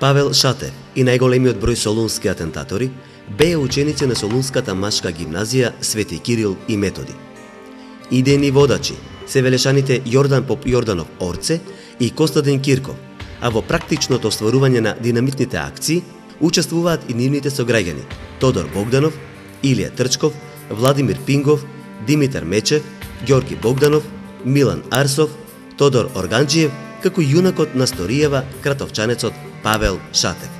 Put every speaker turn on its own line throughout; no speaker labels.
Павел Шатев и најголемиот број солунски атентатори беа ученици на Солунската машка гимназија Свети Кирил и Методи. Идејни водачи се велешаните Јордан Поп Јорданов Орце и Костадин Кирков, а во практичното остварување на динамитните акции учествуваат и нивните сограѓани Тодор Богданов, Илија Трчков, Владимир Пингов, Димитар Мечев, Ѓорги Богданов, Милан Арсов, Тодор Органџиев, како јунакот на Сториева, кратовчанецот Павел Шатев.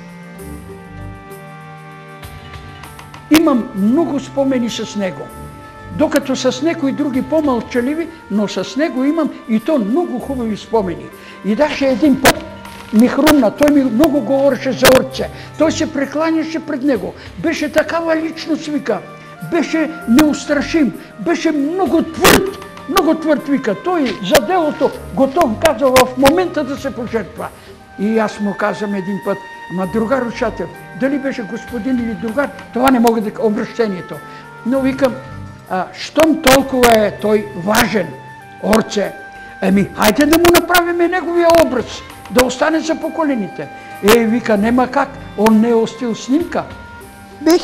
Имам многу спомени с него. Докато с некои други помалчаливи, но с него имам и то многу хубави спомени. И даже един път ми хрумна, той ми много говореше за Орце. Той се прекланяше пред него. Беше такава личност, вика. Беше неустрашим. Беше много твърд, вика. Той за делото готов каза в момента да се пожертва. И аз му казвам един път, ама другар Шатев, дали беше господин или другар, това не мога да обращението. Но викам, щом толкова е той важен, Орце, хайде да му направиме неговия образ, да остане за поколените. Вика, нема как, он не е остил снимка.
Бех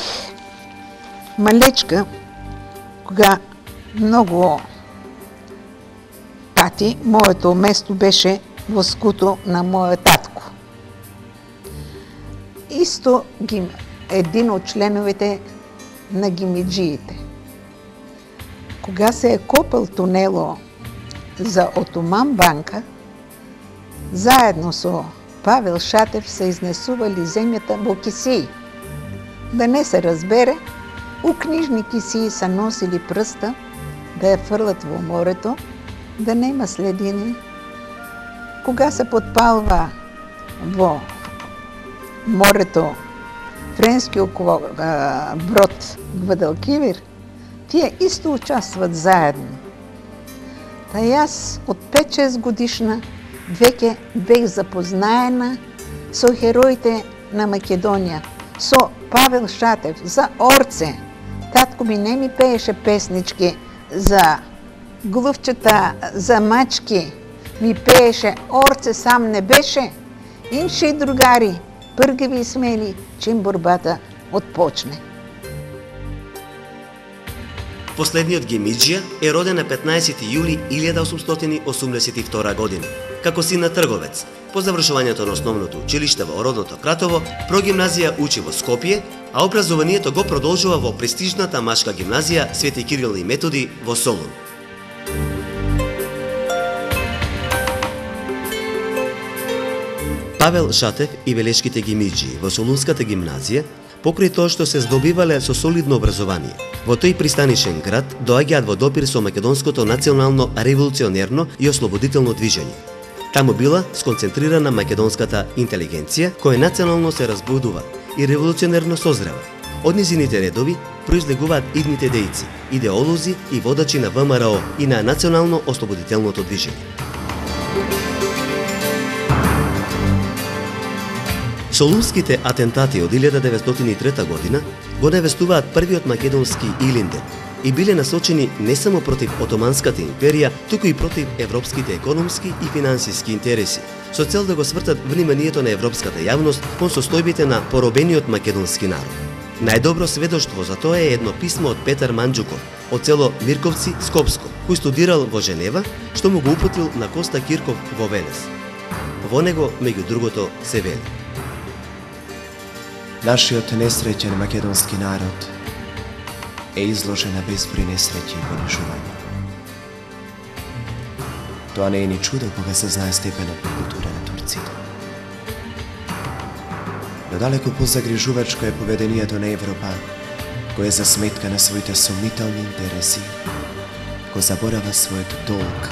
малечка, кога много пати моето место беше во скуто на мојот татко. Исто един од членовите на гимиджиите. Кога се е копал тунело за Отоман банка, заедно со Павел Шатев се изнесували земјата во кисии. Да не се разбере, у книжни кисии са носили прста да ја фрлат во морето, да нема следини. Кога се подпалва во морето френскиот брод Гвадалкивир, тие исто участват заедно. Та јас од 5-6 годишна веќе бех запознаена со хероите на Македонија, со Павел Шатев, за Орце. Татко ми не ми пееше песнички за глувчета, за мачки. Ми пееше Орце сам не беше. Инши другари, пргави и смели, чим борбата отпочне.
Последниот Гемиџија е роден на 15 јули 1882 година. Како син на трговец, по завршувањето на основното училиште во родното Кратово, прогимназија учи во Скопје, а образованието го продолжува во престижната машка гимназија Свети Кирил и Методи во Солун. Павел Шатев и белешките гимиџии во Солунската гимназија, покрај тоа што се здобивале со солидно образование, во тој пристанишен град доаѓаат во допир со македонското национално револуционерно и ослободително движење. Таму била сконцентрирана македонската интелигенција, која национално се разбудува и револуционерно созрева. Од низините редови произлегуваат идните дејци, идеолози и водачи на ВМРО и на национално ослободителното движење. Солунските атентати од 1903 година го навестуваат првиот македонски Илинден и биле насочени не само против Отоманската империја, туку и против европските економски и финансиски интереси, со цел да го свртат вниманието на европската јавност кон состојбите на поробениот македонски народ. Најдобро сведоштво за тоа е едно писмо од Петар Манџуков, од село Мирковци, Скопско, кој студирал во Женева, што му го упутил на Коста Кирков во Велес. Во него, меѓу другото, се вели:
Нашиот несреќен македонски народ е изложен на безброј несреќи и понижување. Тоа не е ни чудо кога се знае степенот на култура на турците. Но далеко позагрижувачко е поведението на Европа, која за сметка на своите сомнителни интереси го заборава својот долг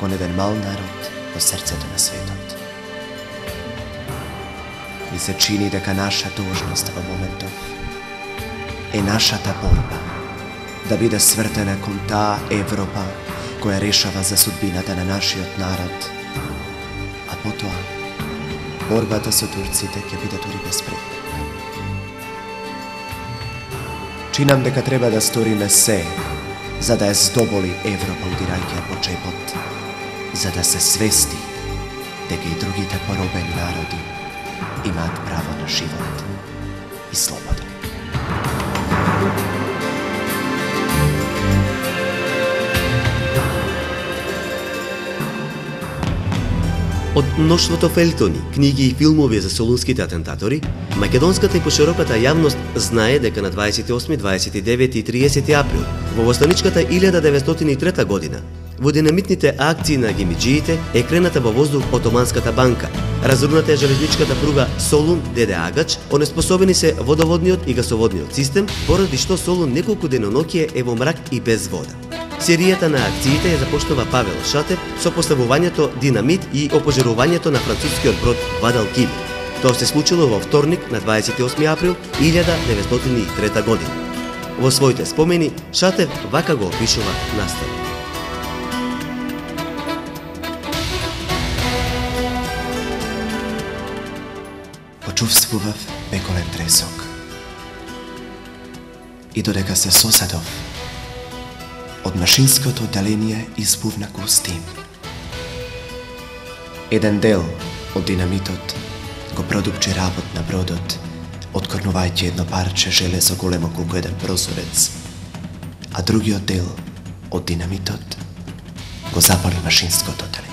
кон еден мал народ во срцето на светот. Mi se čini дека наша должност во моментов е нашата борба да биде свртена кон таа Европа која решава за судбината на нашиот народ, а потоа борбата со турците ќе биде дури безпредметна. Чинам дека треба да сториме се за да ја здоболи Европа удирајќи ја по чепот, за да се свести дека и другите поробени народи имаат право на живот и слобода.
Од мноштвото фелтони, книги и филмови за солунските атентатори, македонската и пошироката јавност знае дека на 28, 29 и 30 април во востаничката 1903 година во динамитните акции на гемиџиите е крената во воздух Отоманската банка, разруната е железничката пруга Солун Деде Агач, онеспособени се водоводниот и гасоводниот систем, поради што Солун неколку деноноќие е во мрак и без вода. Серијата на акциите ја започнува Павел Шатев со поставувањето динамит и опожарувањето на францускиот брод Гвадалкивир. Тоа се случило во вторник на 28 април 1903 година. Во своите спомени Шатев вака го опишува настанот.
Почувствував беколен тресок. И додека се соседов, од машинското одделение избувна густ дим. Еден дел од динамитот го продупчи работ на бродот, откорнувајќи едно парче железо големо колку еден прозорец, а другиот дел од динамитот го запали машинското одделение.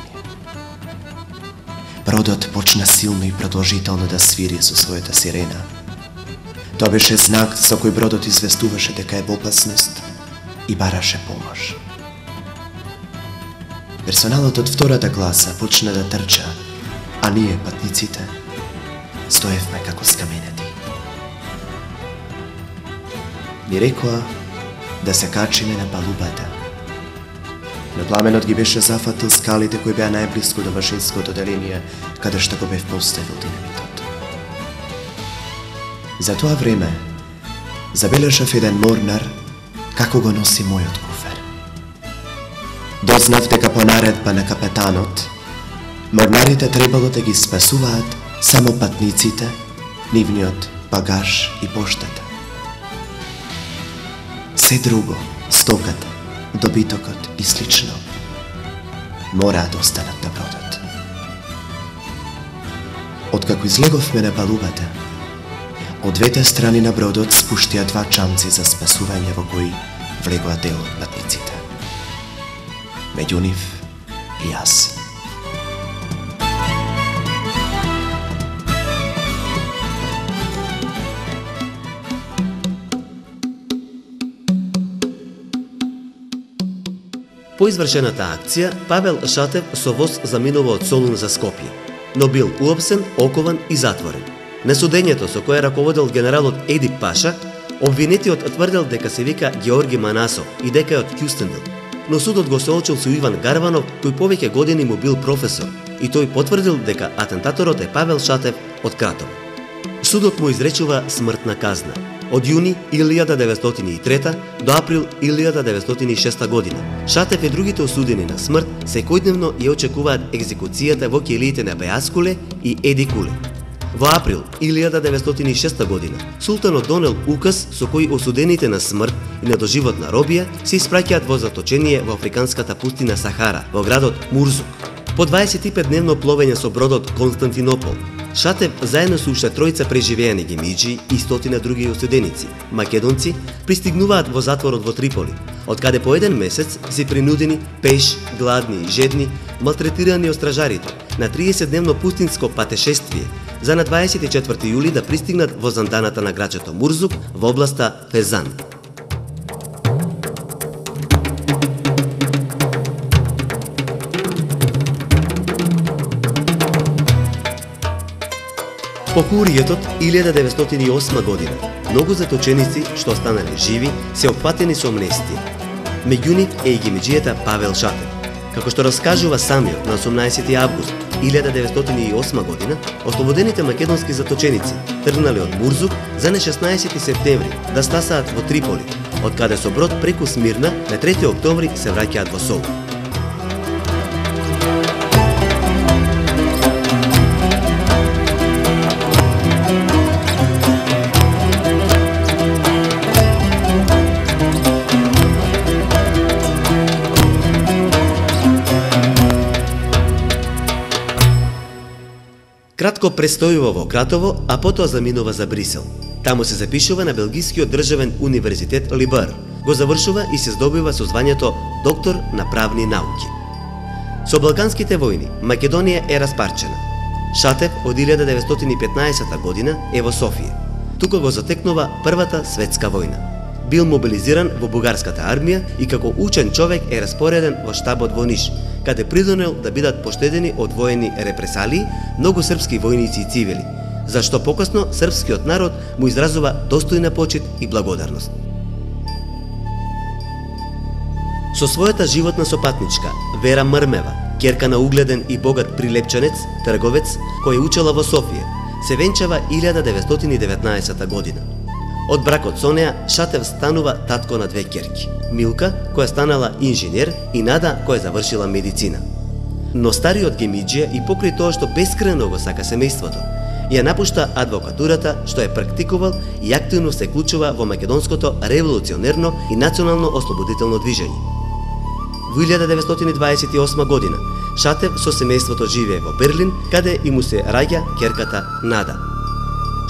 Бродот почна силно и продолжително да свири со својата сирена. Тоа беше знак со кој бродот известуваше дека е во опасност и бараше помош. Персоналот од втората класа почна да трча, а ние, патниците, стоевме како скаменети. Ни рекоа да се качиме на палубата, но пламенот ги беше зафатил скалите кои беа најблиску до машинското одделение, каде што го бев поставил динамитот. За тоа време забележав еден морнар како го носи мојот куфер. Дознав дека по наредба на капетанот, морнарите требало да ги спасуваат само патниците, нивниот багаж и поштата. Се друго, стоката, добитокот и слично, мораа да останат на бродот. Откако излеговме на палубата, од двете страни на бродот спуштија два чамци за спасување во кои влегоа дел од патниците. Меѓу нив и јас.
По извршената акција, Павел Шатев со воз заминува од Солун за Скопје, но бил уапсен, окован и затворен. На судењето со кое раководел генералот Едип Паша, обвинетиот тврдел дека се вика Георги Манасов и дека е од Кјустендил, но судот го соочил со Иван Гарванов, кој повеќе години му бил професор, и тој потврдил дека атентаторот е Павел Шатев од Кратово. Судот му изречува смртна казна од јуни 1903 до април 1906 година. Шатев и другите осудени на смрт секојдневно ја очекуваат екзекуцијата во ќелиите на Беаскуле и Едикуле. Во април 1906 година султанот донел указ со кој осудените на смрт и на доживотна робија се испраќаат во заточение во африканската пустина Сахара, во градот Мурзук. По 25-дневно пловење со бродот Константинопол, Шатев заедно со уште тројца преживеани гемиџи и стотина други осуденици, македонци, пристигнуваат во затворот во Триполи, од каде по еден месец се принудени, пеш, гладни и жедни, малтретирани од стражарите, на 30-дневно пустинско патешествие, за на 24 јули да пристигнат во занданата на грачето Мурзук во областа Фезан. По куријетот 1908 година, многу заточеници што останале живи се опфатени со амнестија. Меѓу нив е и гемиџијата Павел Шатев. Како што раскажува самиот на 18 август 1908 година, ослободените македонски заточеници тргнале од Мурзук за на 16 септември да стасаат во Триполи, од каде со брод преку Смирна на 3 октомври се враќаат во Солун. Кратко престојува во Кратово, а потоа заминува за Брисел. Таму се запишува на Белгискиот државен универзитет Либер. Го завршува и се здобива со звањето доктор на правни науки. Со Балканските војни Македонија е распарчена. Шатев од 1915 година е во Софија. Тука го затекнува Првата светска војна. Бил мобилизиран во бугарската армија и како учен човек е распореден во штабот во Ниш, каде придонел да бидат поштедени од воени репресалии многу српски војници и цивили, зашто покасно српскиот народ му изразува достојна почит и благодарност. Со својата животна сопатничка, Вера Мрмева, ќерка на угледен и богат прилепчанец, трговец, кој учела во Софија, се венчава 1919 година. Од бракот со неа, Шатев станува татко на две ќерки. Милка, која станала инженер, и Нада, која завршила медицина. Но стариот Гемиџија, и покрај тоа што бескрено го сака семејството, ја напушта адвокатурата, што е практикувал и активно се вклучува во македонското револуционерно и национално ослободително движење. Во 1928 година Шатев со семејството живее во Берлин, каде и му се раѓа ќерката Нада.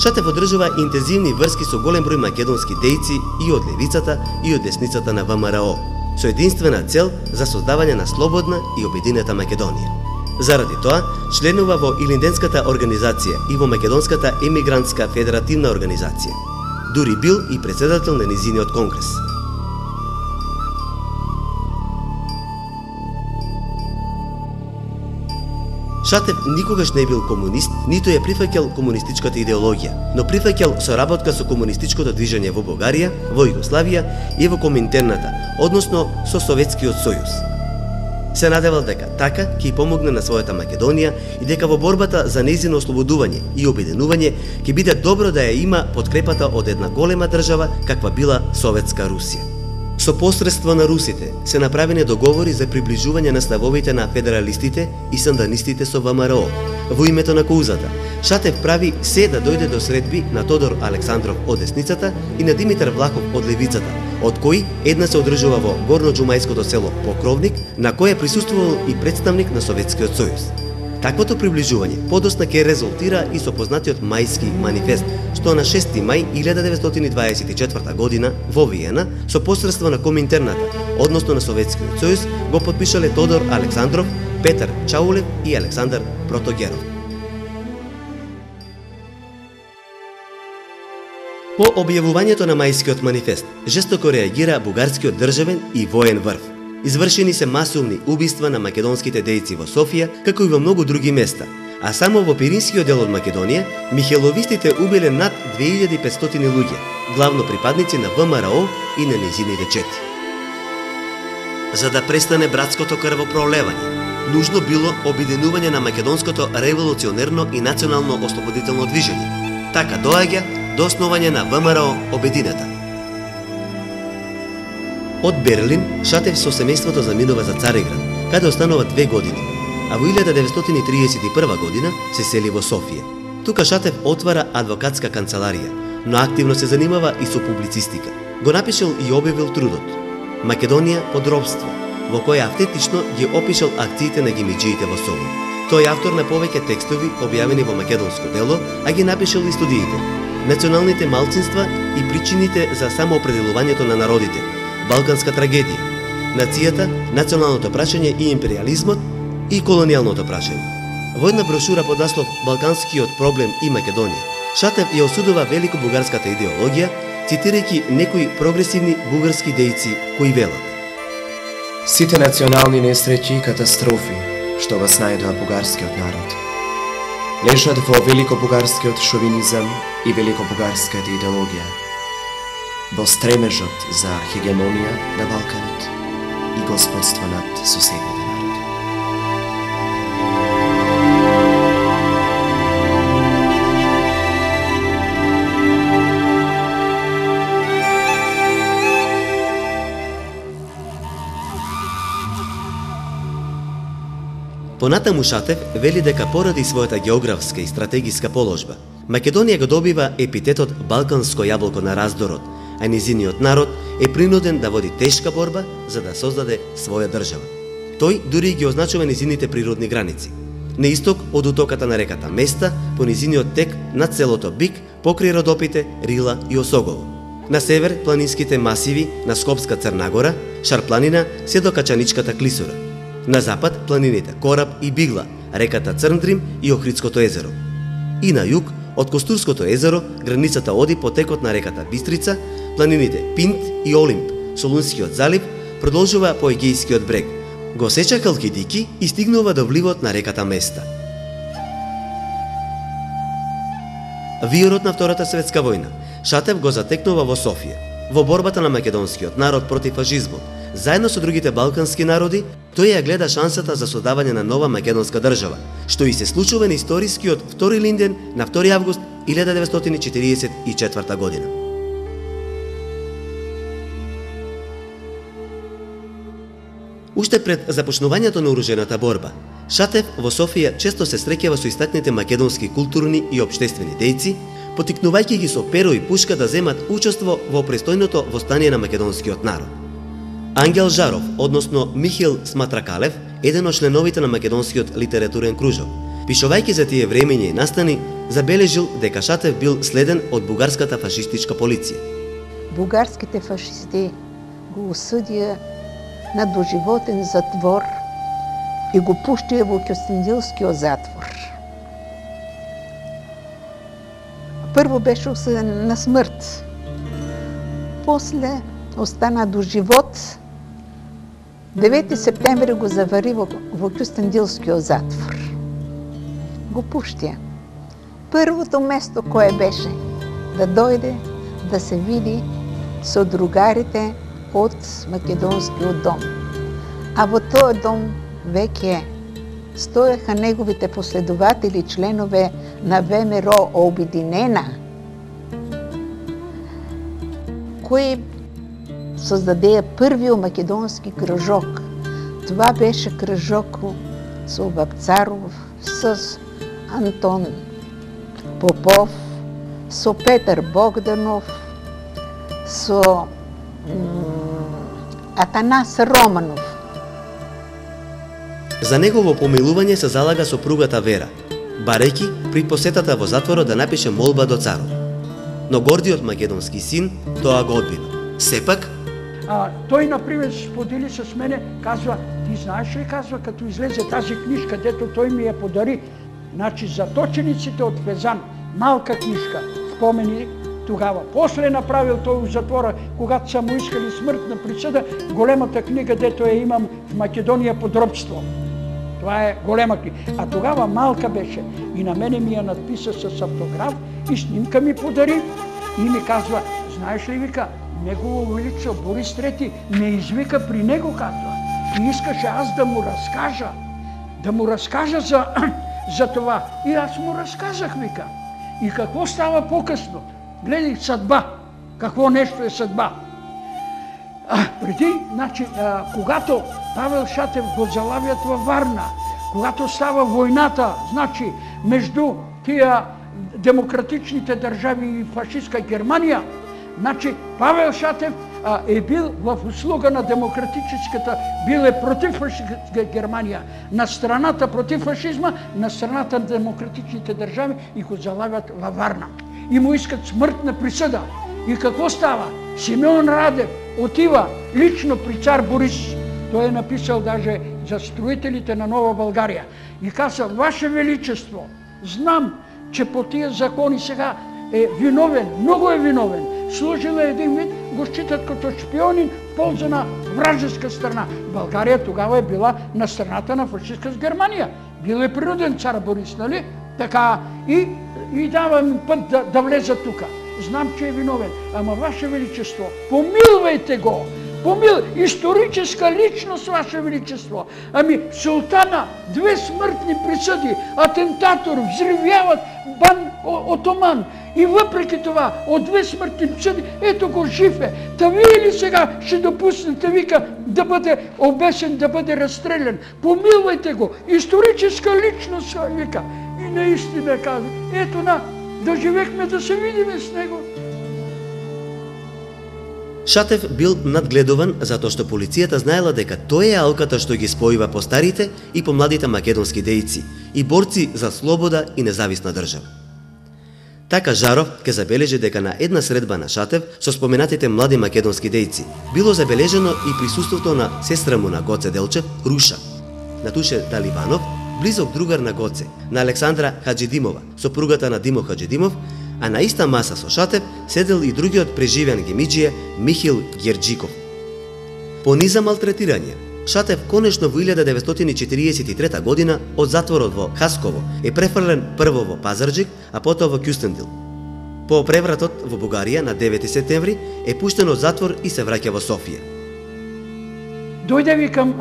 Шатев одржува интензивни врски со голем број македонски дејци и од левицата и од десницата на ВМРО, со единствена цел за создавање на слободна и обединета Македонија. Заради тоа, членува во Илинденската организација и во Македонската емигрантска федеративна организација. Дури бил и председател на низиниот конгрес. Шатев никогаш не бил комунист, ниту ја прифаќал комунистичката идеологија, но прифаќал соработка со комунистичкото движење во Бугарија, во Југославија и во Коминтерната, односно со Советскиот сојуз. Се надевал дека така ќе помогне на својата Македонија и дека во борбата за нејзино ослободување и обединување ќе биде добро да ја има подкрепата од една голема држава каква била Советска Русија. Со посредство на русите се направени договори за приближување на ставовите на федералистите и санданистите со ВМРО. Во името на каузата, Шатев прави се да дојде до средби на Тодор Александров од десницата и на Димитар Влахов од левицата, од кои една се одржува во горноџумајското село Покровник, на која присуствувал и представник на Советскиот сојуз. Таквото приближување подосна ќе резултира и со познатиот Мајски манифест, што на 6 мај 1924 година во Виена со посредство на Коминтерната, односно на Советскиот сојуз, го потпишале Тодор Александров, Петар Чаулев и Александар Протогеров. По објавувањето на Мајскиот манифест, жестоко реагира бугарскиот државен и воен врв. Извршени се масовни убиства на македонските дејци во Софија, како и во многу други места, а само во Пиринскиот дел од Македонија, михеловистите убиле над 2500 луѓе, главно припадници на ВМРО и на нејзините чети. За да престане братското крвопролевање, нужно било обединување на македонското револуционерно и национално ослободително движење. Така доаѓа до основање на ВМРО Обединета. Од Берлин, Шатев со семејството заминува за Цариград, каде останува 2 години, а во 1931 година се сели во Софија. Тука Шатев отвара адвокатска канцеларија, но активно се занимава и со публицистика. Го напишал и објавил трудот Македонија под робство, во кој автентично ги опишал акциите на гемиџиите во Солун. Тој е автор на повеќе текстови објавени во македонско дело, а ги напишал и студиите Националните малцинства и причините за самоопределувањето на народите, Балканска трагедија, нацијата, националното прашање и империализмот и колонијалното прашање. Во една брошура под наслов Балканскиот проблем и Македонија, Шатев ја осудува велико бугарската идеологија, цитирајќи некои прогресивни бугарски дејци кои велат:
Сите национални несреќи и катастрофи што вас најдоа бугарскиот народ, лежат во великобугарскиот шовинизам и великобугарската идеологија, во стремежот за хегемонија на Балканот и господство над соседните народи.
Понатаму Шатев вели дека поради својата географска и стратегиска положба, Македонија го добива епитетот Балканско јаблко на раздорот, а низиниот народ е принуден да води тешка борба за да создаде своја држава. Тој дури ги означува низините природни граници. на исток од утоката на реката Места, по низиниот тек на целото Бик, покрај Родопите, Рила и Осогово. На север планинските масиви на Скопска Црнагора, Шарпланина, се до Качаничката клисура. На запад планините Кораб и Бигла, реката Црндрим и Охридското езеро. И на југ, од Костурското езеро, границата оди по текот на реката Бистрица, планините Пинт и Олимп, Солунскиот залив, продолжува по Егејскиот брег, го сеча Халкидики и стигнува до вливот на реката Места. Виорот на Втората светска војна Шатев го затекнува во Софија. Во борбата на македонскиот народ против фашизмот, заедно со другите балкански народи, тој ја гледа шансата за создавање на нова македонска држава, што и се случува на историскиот 2 линден на 2 август 1944 година. Уште пред започнувањето на оружената борба, Шатев во Софија често се среќава со истакнете македонски културни и општествени дејци, потикнувајќи ги со перо и пушка да земат учество во престојното востание на македонскиот народ. Ангел Жаров, односно Михил Сматракалев, еден од членовите на македонскиот литературен кружок, пишувајќи за тие времења и настани, забележил дека Шатев бил следен од бугарската фашистичка полиција.
Бугарските фашисти го осудија на доживотен затвор и го пуштија во Кюстендилскиот затвор. Прво беше осуден на смрт, после остана до живот. 9 септември го завари во Кюстендилскиот затвор. Го пуштија. Првото место кое беше да дојде, да се види со другарите од македонскиот дом. А во тој дом веќе стоеха неговите последователи, членове на ВМРО Обединена, кои создадеа првиот македонски кружок. Това беше кружок со Вапцаров, со Антон Попов, со Петар Богданов, со Атанас Романов.
За негово помилување се залага сопругата Вера, барејќи при посетата во затворот да напише молба до царот. Но гордиот македонски син тоа го одбива. Сепак,
тој, например, сподели с мене, казва, ти знаеш ли, казва, като излезе тази книжка, дето тој ми ја подари, значи, заточениците од Фезан, малка книжка, спомени тогава. После направил тој у затвора, когато са му искали смртна присъда, големата книга, дето я имам в Македонија под робство. Това е голема книга. А тогава малка беше и на мене ми я надписа с автограф и снимка ми подари и ми казва, знаеш ли, вика, негово величество Борис III ме извика при него, казва, и искаше аз да му разкажа за това. И аз му разказах, вика. И какво става по-късно? Гледай, съдба. Какво нещо е съдба? Преди, значи, когато Павел Шатев го залавят във Варна, когато става войната, значи, между тия демократичните държави и фашистска Германия, значи, Павел Шатев е бил в услуга на демократическата, бил е против фашистска Германия, на страната против фашизма, на страната на демократичните държави и го залавят във Варна. И му искат смъртна присъда. И какво става? Симеон Радев отива лично при цар Борис. Той е написал даже за строителите на Нова България. И каза, Ваше Величество, знам, че по тия закони сега е виновен, много е виновен. Служил е един вид, го считат като шпионин в полза на вражеска страна. България тогава е била на страната на фашистка с Германия. Бил е принуден цар Борис, нали? Така и давам път да влеза тука. Знам, че е виновен. Ама, Ваше Величество, помилвайте го! Историческа личност, Ваше Величество. Ами, султана, 2 смъртни присъди, атентатор, взривяват отоман. И въпреки това, от 2 смъртни присъди, ето го жив е. Та вие ли сега ще допуснете, вика, да бъде обесен, да бъде разстрелян? Помилвайте го! Историческа личност, вика. И наистина казва, ето да живехме да се видиме с него.
Шатев бил надгледуван затоа што полицијата знаела дека тој е алката што ги спојува постарите и помладите македонски дејци и борци за слобода и независна држава. Така Жаров ке забележи дека на една средба на Шатев со споменатите млади македонски дејци било забележено и присуството на сестра му на Гоце Делчев, Руша, на Туше Даливанов, близок другар на Гоце, на Александра Хаджидимова, сопругата на Димо Хаджидимов, а на иста маса со Шатев седел и другиот преживеан гемиџија Михил Герџиков. По низа малтретирање, Шатев конечно во 1943 година од затворот во Хасково е префрлен прво во Пазарџик, а потоа во Кюстендил. По превратот во Бугарија на 9 септември е пуштен од затвор и се враќа во Софија.
Дојде викам,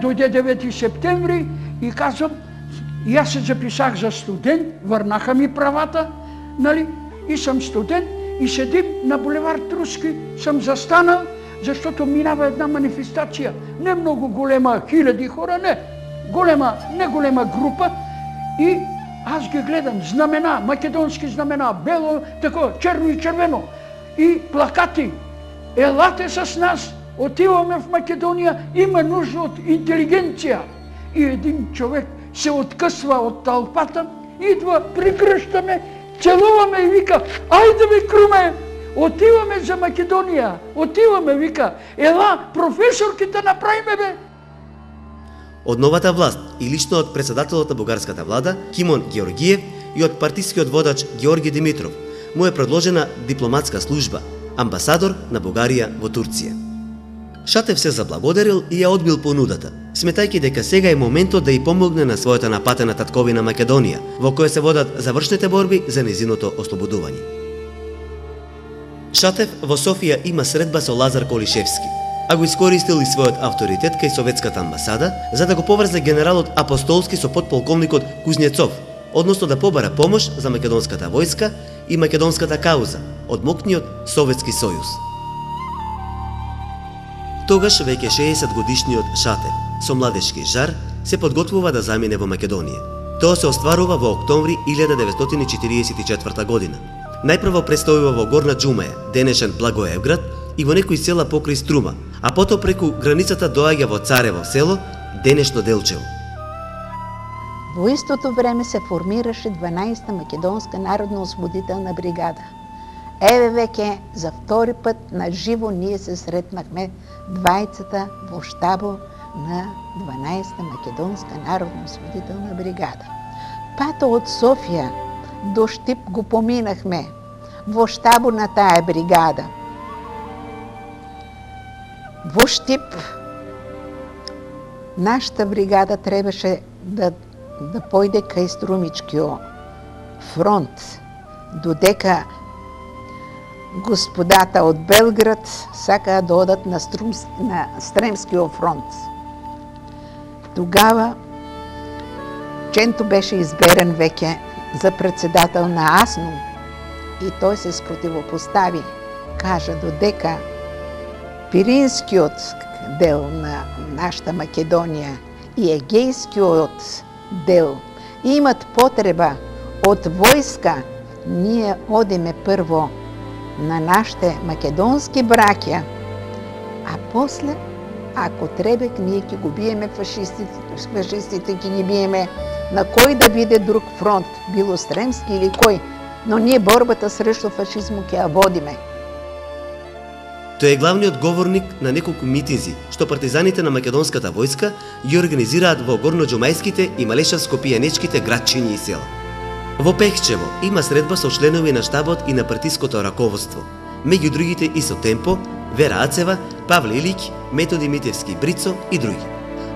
дојде 9 септември и кажам, јас се записах за студент, врнаха ми правата, нали, и сам студент и седим на булевар Труски, сам застанал, заштото минава една манифестација, не многу голема, 1000 хора, не голема група, и аз ги гледам, знамена, македонски знамена, бело, тако, черно и червено, и плакати, елате с нас, отиваме в Македонија, има нужда од интелигенција. И един човек се откъсва од талпата, идва, прикръщаме, целуваме и вика, ајде бе круме, отиваме за Македонија, отиваме, вика, ела, професорките направиме бе.
Од новата власт и лично од председателот на бугарската влада Кимон Георгиев и од партискиот водач Георги Димитров му е предложена дипломатска служба, амбасадор на Бугарија во Турција. Шатев се заблагодарил и ја одбил понудата, сметајќи дека сега е моментот да ја помогне на својата напатена татковина Македонија, во која се водат завршните борби за незиното ослободување. Шатев во Софија има средба со Лазар Колишевски, а го искористил и својот авторитет кај советската амбасада за да го поврзе генералот Апостолски со подполковникот Кузнецов, односно да побара помош за македонската војска и македонската кауза од моќниот Советски сојуз. Тогаш веќе 60 годишниот Шатев со младешки жар се подготвува да замине во Македонија. Тоа се остварува во октомври 1944 година. Најпрво престојува во Горна Џумаја, денешен Благоевград, и во некои села покрај Струма, а потоа преку границата доаѓа во Царево село, денешно Делчево.
Во истото време се формираше 12-та македонска народно-освободителна бригада. Еве веќе за втори пат на живо ние се сретнахме двајцата во штабо на 12-та македонска народно-освободителна бригада. Пато од Софија до Штип го поминахме во штабо на таа бригада. Во Штип нашата бригада требаше да појде кај Струмичкиот фронт, додека господата од Белград сакаа да одат на Сремскиот фронт. Тогава Ченто беше изберен веќе за председател на АСНУМ и тој се спротивопостави. Кажа додека Пиринскиот дел на нашата Македонија и Егејскиот дел имат потреба од војска, ние одиме прво на нашите македонски браќа, а после, ако треба, ние ќе го биеме фашистите ќе ги биеме на кој да биде друг фронт, било Сремски или кој, но ние борбата срещу фашизму ќе ја водиме.
Тој е главниот говорник на неколку митинзи што партизаните на македонската војска ги организираат во горноџумајските и малешевско-пијанечките градчиња и села. Во Пехчево има средба со членови на штабот и на партиското раководство, меѓу другите и со Темпо, Вера Ацева, Павле Илиќ, Методи Митевски Брицо и други.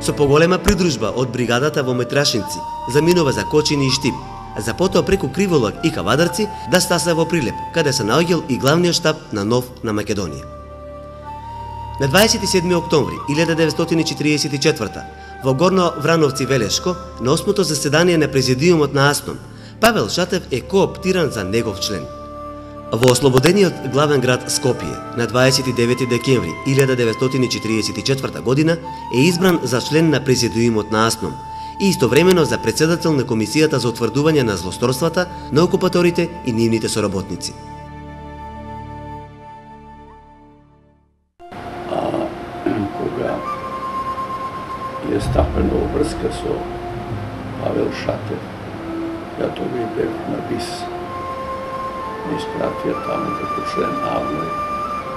Со поголема придружба од бригадата во Метрашинци, заминува за Кочини и Штип, а за потоа преку Криволак и Кавадарци да стаса во Прилеп, каде се наоѓал и главниот штаб на НОВ на Македонија. На 27 октомври 1944 во Горно Врановци Велешко, на 8-то заседание на президиумот на АСНУМ, Павел Шатев е кооптиран за негов член. Во ослободениот главен град Скопје на 29 декември 1944 година е избран за член на президиумот на АСНУМ и истовремено за председател на Комисијата за утврдување на злосторствата на окупаторите и нивните соработници.
je stapeno vrska so Pavel Šatev. Ja toga i beh na bis. Me ispratio tamo kako člen Avnoj,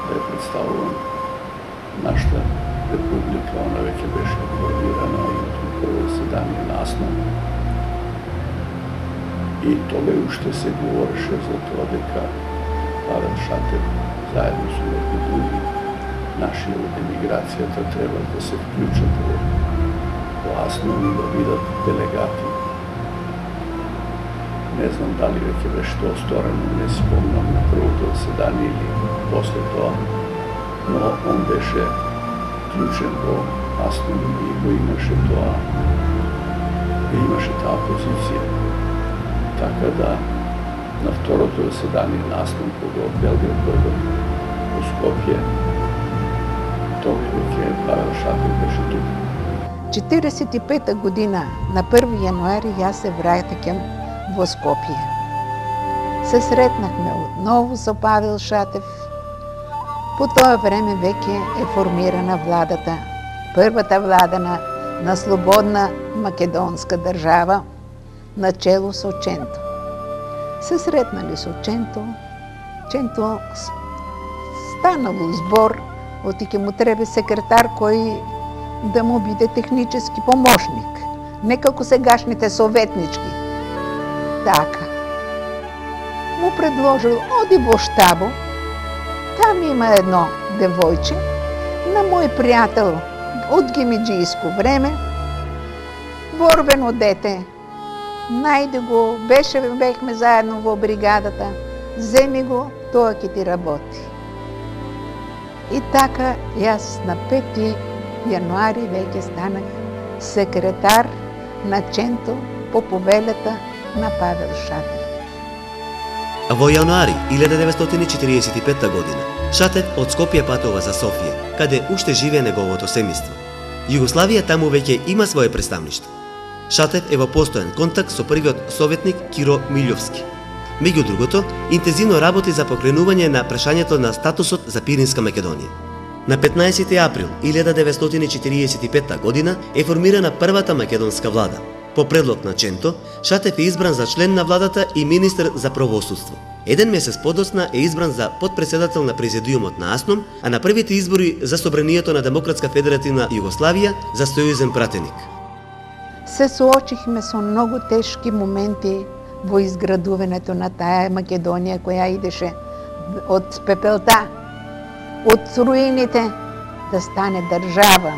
da je predstavljen našta republika, ona već je beše formirana i u prvo sedanje nasnom. I toga ušte se govoriše za to deka Pavel Šatev zajedno su neki drugi naši od emigracijata treba da se vključate u asnom i da vidat delegati. Ne znam da li već je već to storeno, ne spomnam na prvo to sedanje ili posle toga, no on beše ključen po asnom i go imaše ta pozicija. Tako da na vtorото заседание на ASNOM кога од Белград дојдов во Скопје, тоа веќе Павел Шатев беше тук.
45-та година, на 1 јануари, јас се враќам во Скопје. Се сретнахме отново со Павел Шатев. По тоа време веќе е формирана владата, првата влада на слободна македонска држава, начело со Ченто. Се сретнали со Ченто. Ченто станало збор, оти ќе му треба секретар кој да му биде технически помошник, не како сегашните советнички. Така. Му предложил, оди во штабо, там има едно девојче, на мој пријател од гимиджиско време, борбено дете, најде го, бехме заедно во бригадата, земи го, тоа ќе ти работи. И така, јас на 5 јануари веќе станах секретар на Ченто по повелата на Павел Шатев.
Во јануари 1945 година Шатев од Скопје патува за Софија, каде уште живее неговото семејство. Југославија таму веќе има свое представништво. Шатев е во постојан контакт со првиот советник Киро Милјовски. Меѓу другото, интензивно работи за покренување на прашањето на статусот за Пиринска Македонија. На 15 април 1945 година е формирана првата македонска влада. По предлог на Ченто, Шатев е избран за член на владата и министер за правосудство. Еден месец подоцна е избран за подпредседател на президиумот на ASNOM, а на првите избори за собранието на Демократска федеративна Југославија за сојузен пратеник.
Се соочихме со многу тешки моменти во изградувањето на таа Македонија која идеше од пепелта, од руините, да стане држава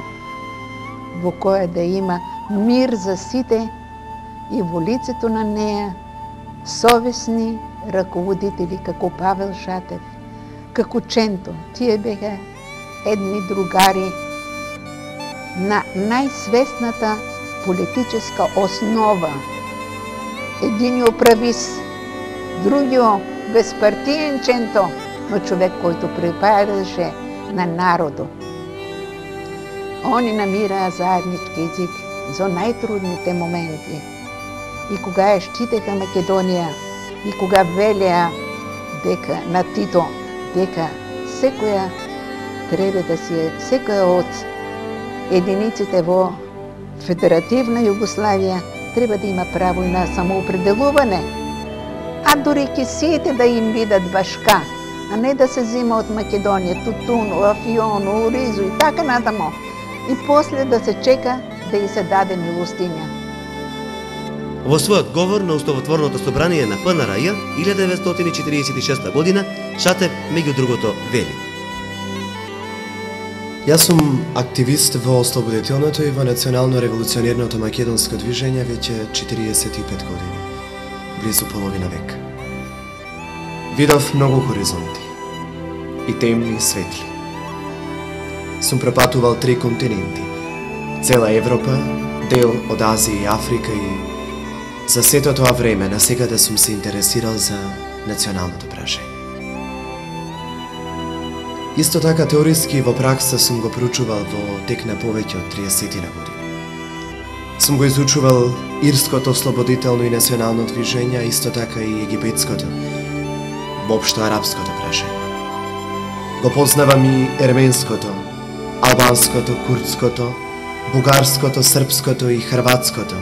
во која да има мир за сите и во лицето на неа совесни раководители како Павел Шатев, како Ченто. Тие беха едни другари на најсвесната политичка основа. Единиот правис, другиот безпартиен Ченто, но човек којто припадаше на народот. Они намираа заеднички език за најтрудните моменти. И кога ја штитеха Македонија, и кога велеа дека на Тито, дека секоја треба да си секоја од единиците во Федеративна Југославија треба да има право и на самоопределување, а дури ќе сите да им бидат башка, а не да се зима од Македонија тутун, афион, оризу и така натамо, и после да се чека да и се даде милостиња.
Во својот говор на Уставотворното собрание на ФНРЈ 1946 година, Шатев меѓу другото вели:
Јас сум активист во ослободителното и во национално-револуционерното македонско движење веќе 45 години, близу половина век. Видов многу хоризонти, и темни и светли. Сум пропатувал 3 континенти, цела Европа, дел од Азија и Африка, и за сето тоа време насекаде сум се интересирал за националното прашање. Исто така теориски во пракса сум го проучувал во тек на повеќе од 30 години. Сум го изучувал ирското ослободително и национално движење, а исто така и египетското, воопшто арапското прашање. Го познавам и ерменското, албанското, курдското, бугарското, српското и хрватското,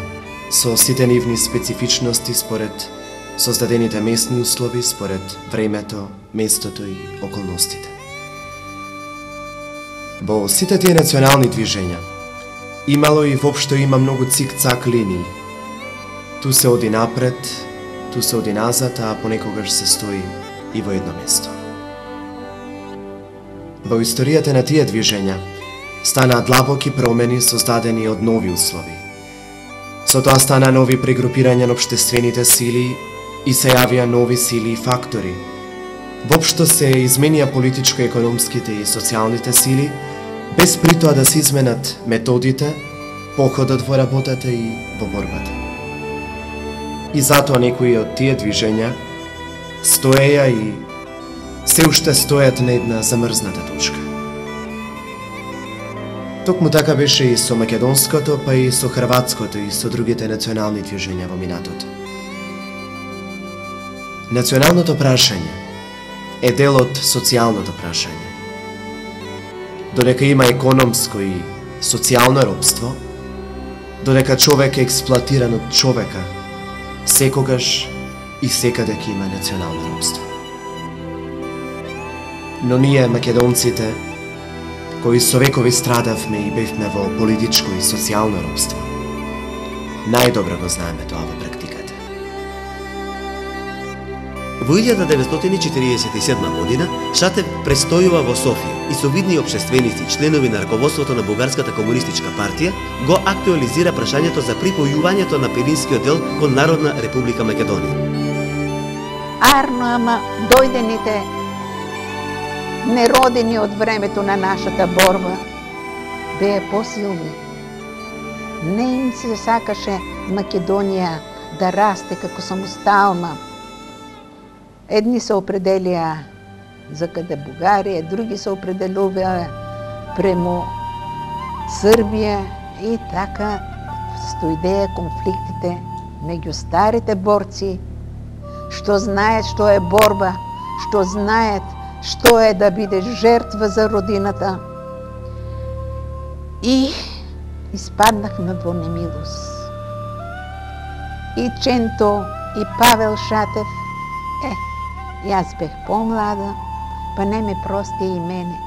со сите нивни специфичности според создадените местни услови, според времето, местото и околностите. Во сите тие национални движења имало и воопшто има многу цик-цак линии. Ту се оди напред, ту се оди назад, а понекогаш се стои и во едно место. Во историјата на тие движења станаа длабоки промени создадени од нови услови. Со тоа стана нови прегрупирања на општествените сили и се јавија нови сили и фактори. Воопшто се изменија политичко-економските и социјалните сили, без при тоа да се изменат методите, походот во работата и во борбата. И затоа некои од тие движења стоеја и се уште стојат на една замрзната точка. Токму така беше и со македонското, па и со хрватското и со другите национални движења во минатото. Националното прашање е дел од социјалното прашање. Додека има економско и социјално робство, додека човек е експлоатиран од човека, секогаш и секаде ќе има национално робство. Но ние, македонците, кои со векови страдавме и бевме во политичко и социјално робство, најдобро го знаеме тоа во практиката.
Во 1947 година Шатев престојува во Софија и со видни општественици и членови на раководството на Бугарската комунистичка партија го актуализира прашањето за припојувањето на Пиринскиот дел кон Народна република Македонија.
Арно, ама дојдените неродени од времето на нашата борба беа посилни. Не им се сакаше Македонија да расте како самостална. Едни се определија за каде Бугарија, други се определуваа прему Србија и така стоидеа конфликтите меѓу старите борци, што знаат што е борба, што знаат што е да бидеш жертва за родината. И испаднахме во немилост. И Ченто, и Павел Шатев, јас бех помлада, па не ме прости и мене.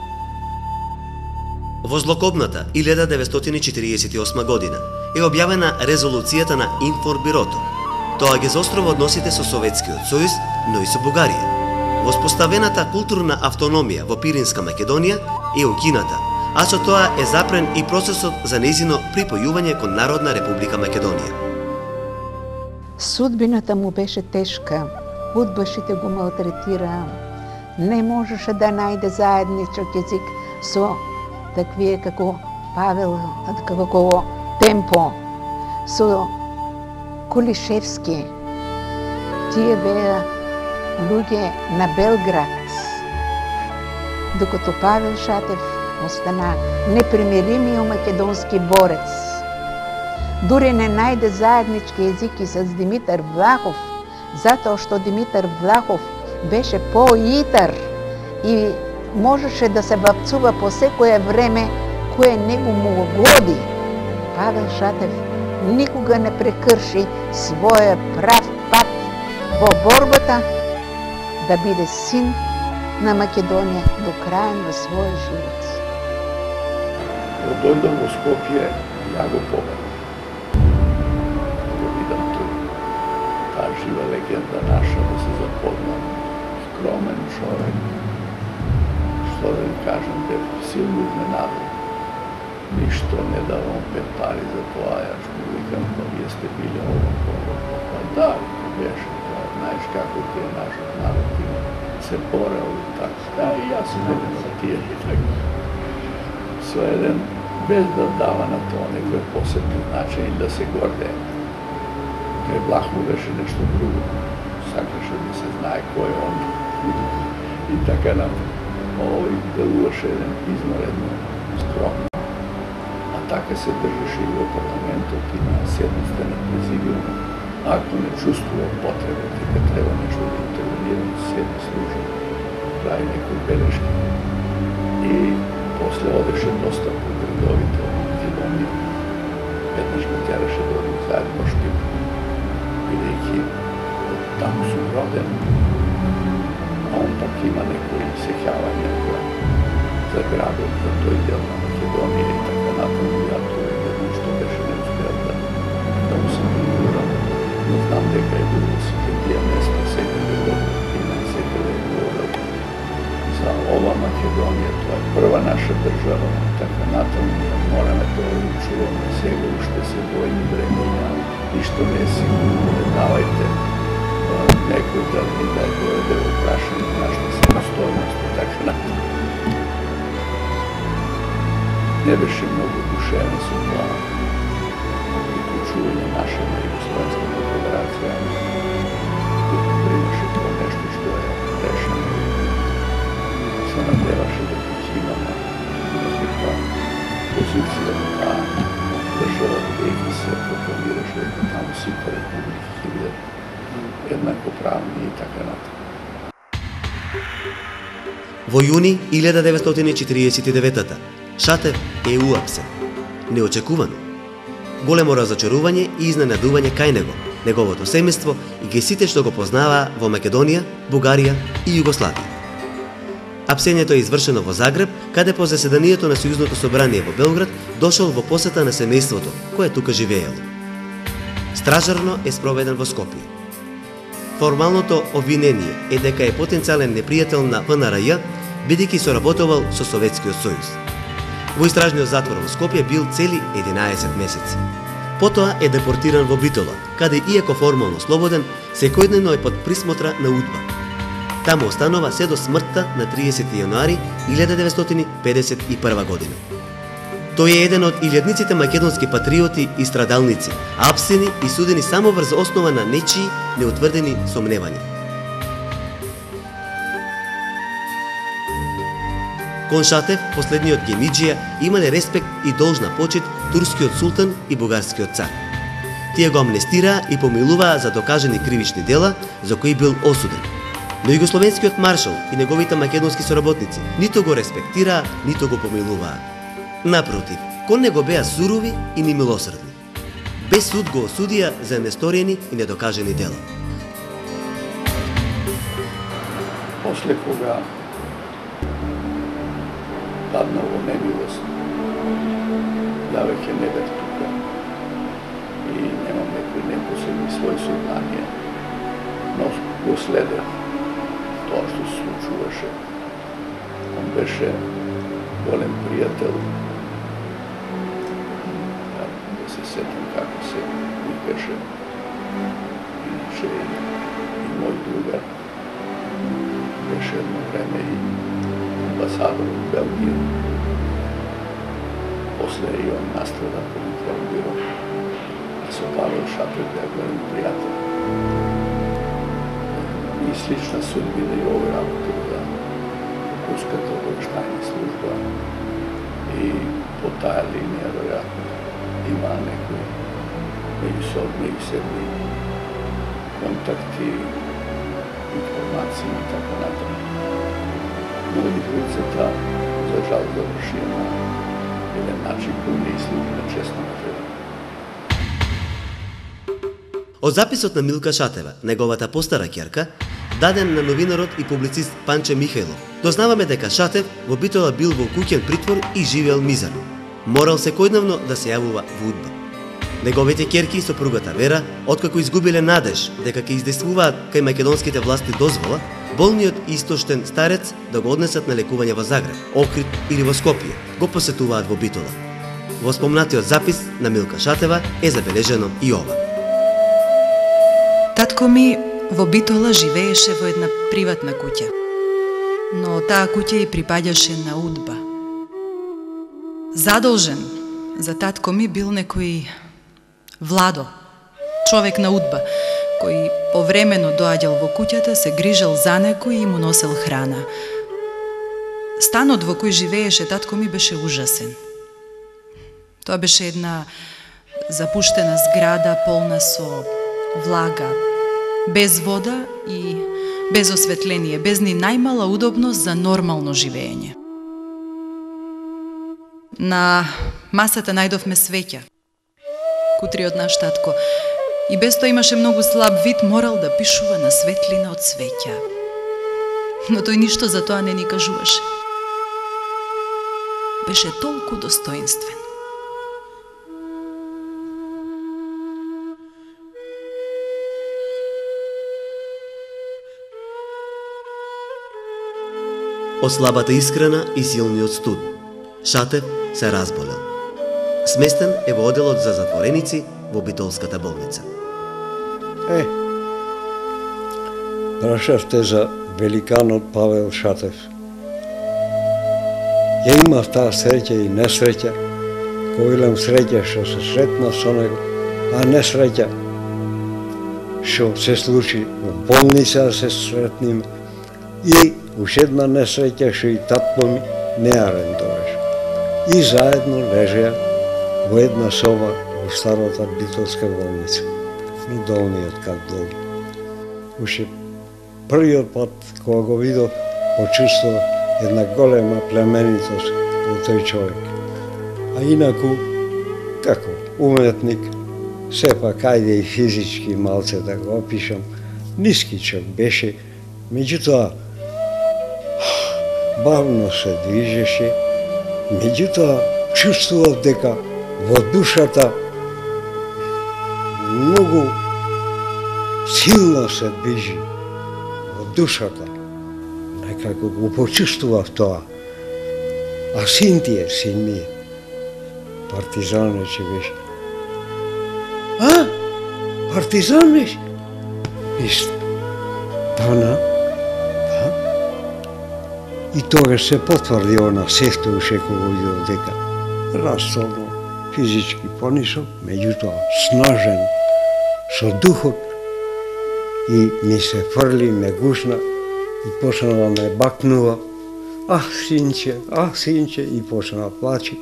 Во злокобната 1948 година е објавена резолуцијата на Информбирото. Тоа ги заострува односите со Советскиот сојуз, но и со Бугарија. Воспоставената културна автономија во Пиринска Македонија е укината, а со тоа е запрен и процесот за нејзино припојување кон Народна република Македонија.
Судбината му беше тешка. Удбашите го малтретираа. Не можеше да најде заедничок език со таквие како Павел, како Темпо, со Кулишевски. Тие беа луѓе на Белград, докато Павел Шатев остана непримиримиот македонски борец. Дури не најде заеднички езики с Димитар Влахов, затоа што Димитар Влахов беше поитар и можеше да се бавцува по секое време кое него му годи. Павел Шатев никога не прекрши својот прав пат во борбата да биде син на Македонија до крај на својот живот.
Кога дојдам во Скопје, ја го победам. Го видам тој, таа жива легенда наша, да се запознам, скромен човек, што да ви кажам, бе силно изненадан. Ништо не давам 5 пари за тоа, јас му викам, па вие сте били ово, па да, беше тоа, знаеш како тие нашиот народ се борел и така. Да, и јас сум еден од тие и така. Со еден, без да дава на тоа некој посебни значење, да се гордее. Кај Влахов беше нешто друго. Сакаше да се знае кој е он. И така на овој делуваше еден измаредно скромно. А така се држеше и во парламентот и на седниците на президиумот. Ако не чувствува потреба, дека треба нешто да интервенира, седи служа, прави некои белешки. И после одеше доста по градовите, Македонија. роден, a on pak ima neko isjehjavanje za gradom, za toj djel na Makedonije i tako napravno. Ja to jedno što beše ne uspjel da mu sam priguram. No znam deka je bilo stipendija mesta Segedelo i na Segedelo za ova Makedonija, to je prva naša država, tako napravno mora me to čuvam na Segedelu što se bojim vremenja, ništo ne sigurno, ne davajte neko da mi da je dovede u prašenju našta samostojnost i tako napravno. Ne beše mnogo duševne su plana i tu čuvanje naše na Jugoslovenskim federacijama primaše to nešto što je rešeno. Se nadjevaše da imamo nekakva pozicija da država gdje se proklamiraše da tamo sita republike hiljade jednako pravni i tako napravno.
Во јуни 1949 Шатев е уапсен. Неочекувано. Големо разочарување и изненадување кај него, неговото семејство и кај сите што го познаваа во Македонија, Бугарија и Југославија. Апсењето е извршено во Загреб, каде по заседанието на Сојузното собрание во Белград дошол во посета на семејството, кое тука живеело. Стражарно е спроведен во Скопје. Формалното обвинение е дека е потенцијален непријател на ФНРЈ, бидејќи соработувал со Советскиот сојуз. Во истражниот затвор во Скопје бил цели 11 месеци. Потоа е депортиран во Битола, каде иако формално слободен, секојдневно е под присмотра на УДБА. Таму останува се до смртта на 30 јануари 1951 година. Тој е еден од илјадниците македонски патриоти и страдалници, апсени и судени само врз основа на нечии неутврдени сомневања. Кон Шатев, последниот гемиџија, имале респект и должна почит турскиот султан и бугарскиот цар. Тие го амнестираа и помилуваа за докажани кривични дела за кои бил осуден. Но југословенскиот маршал и неговите македонски соработници ниту го респектираа, ниту го помилуваа. Напротив, кон него беа сурови и немилосрдни. Без суд го осудија за несторени и недокажани дела.
После кога падна во немилост, ја веќе не бев тука и немам некои непосредни своји сознанија, но го следев тоа што се случуваше. Он беше голем пријател, да се сетам како се викаше, иначе и мој другар, беше едно време и амбасадор в Белгија. После и он настрада политикал бюро, а со Павел Шатев беа голем пријател. И слична судбина и овој работи да Руската обавештајна служба и по таа линија веројатно има некои меѓусебни контакти, информации и така натаму. Но и двојцата за жал завршија на еден начин кој не изслужи на честно напредок.
Од записот на Милка Шатева, неговата постара ќерка, даден на новинарот и публицист Панче Михајлов, дознаваме дека Шатев во Битола бил во куќен притвор и живеел мизерно. Морал секојдневно да се јавува во УДБА. Неговите ќерки и сопругата Вера, откако изгубиле надеж дека ќе издействуваат кај македонските власти дозвола, болниот и истоштен старец да го однесат на лекување во Загреб, Охрид или во Скопје, го посетуваат во Битола. Во спомнатиот запис на Милка Шатева е забележено и ова.
Татко ми во Битола живееше во една приватна куќа, но таа куќа и припаѓаше на УДБА. Задолжен за татко ми бил некој Владо, човек на УДБА, кој повремено доаѓал во куќата, се грижал за некој и му носел храна. Станот во кој живееше татко ми беше ужасен. Тоа беше една запуштена зграда полна со влага, без вода и без осветление, без ни најмала удобност за нормално живење. На масата најдовме свеќа. Кутриот наш татко И без тоа имаше многу слаб вид, морал да пишува на светлина од свеќа. Но тој ништо за тоа не ни кажуваше. Беше толку достоинствен.
Од слабата искрена и силниот студ, Шатев се разболел. Сместен е во оделот за затвореници во Битолската болница.
Прашавте за великанот Павел Шатев. Ја имав таа среќа и несреќа, кој велам среќа што се сретна со него, а несреќа што се случи во болница се сретниме, и уш една несреќа што и татко ми не ја рентовеше. И заедно лежеа во една соба во старата Битолска болница, на долниот кат долу. Уште првиот пат кога го видов, почувствував една голема племенитост во тој човек. А инаку, како уметник, сепак ајде и физички малце да го опишам, нискичок беше, меѓутоа бавно се движеше, меѓутоа чувствував дека во душата многу силно се движи, во душата. Некако го почувствував тоа. А син ти е, син ми е. Партизанече беше. А? Партизанеш? Пана? Да? И тогаш се потврди она сесто уште кога видов дека растолно, физички понисок, меѓутоа снажен, со духот, и ми се фрли, ме гушна и почна да ме бакнува. Синче, и почна да плачи.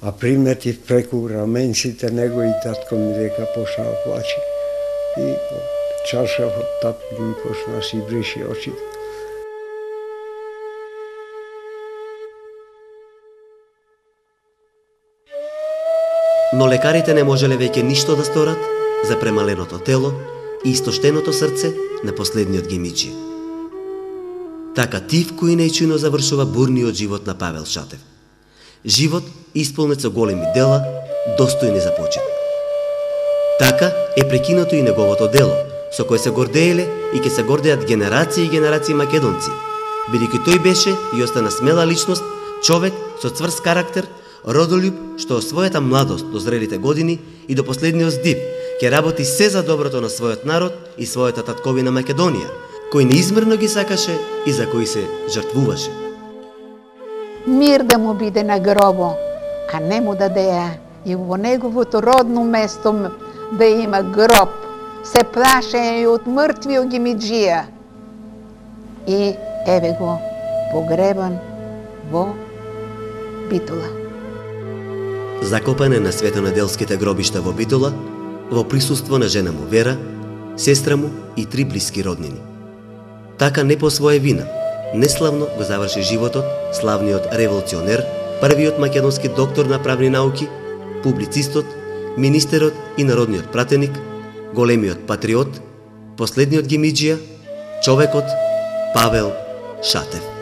А приметив преку раменците него и татко ми дека почна да плачи. И чаршавот татко ми почна да си бриши очите.
Но лекарите не можеле веќе ништо да сторат за премаленото тело и истоштеното срце на последниот Гемиџија. Така тивко и нејчуно завршува бурниот живот на Павел Шатев. Живот исполнет со големи дела, достојни за почит. Така е прекинато и неговото дело, со кое се гордееле и ќе се гордеат генерации и генерации македонци, бидејќи тој беше и остана смела личност, човек со цврст карактер, родолюб, што од својата младост до зрелите години и до последниот здив ќе работи се за доброто на својот народ и својата татковина Македонија, кој неизмерно ги сакаше и за кој се жртвуваше.
Мир да му биде на гробо, а не му дадеа и во неговото родно место да има гроб. Се плаше и од мртвиот Гемиџија. И еве го погребан во Битола.
Закопан е на светонеделските гробишта во Битола, во присуство на жена му Вера, сестра му и 3 блиски роднини. Така не по своја вина, неславно го заврши животот славниот револуционер, првиот македонски доктор на правни науки, публицистот, министерот и народниот пратеник, големиот патриот, последниот Гемиџија, човекот Павел Шатев.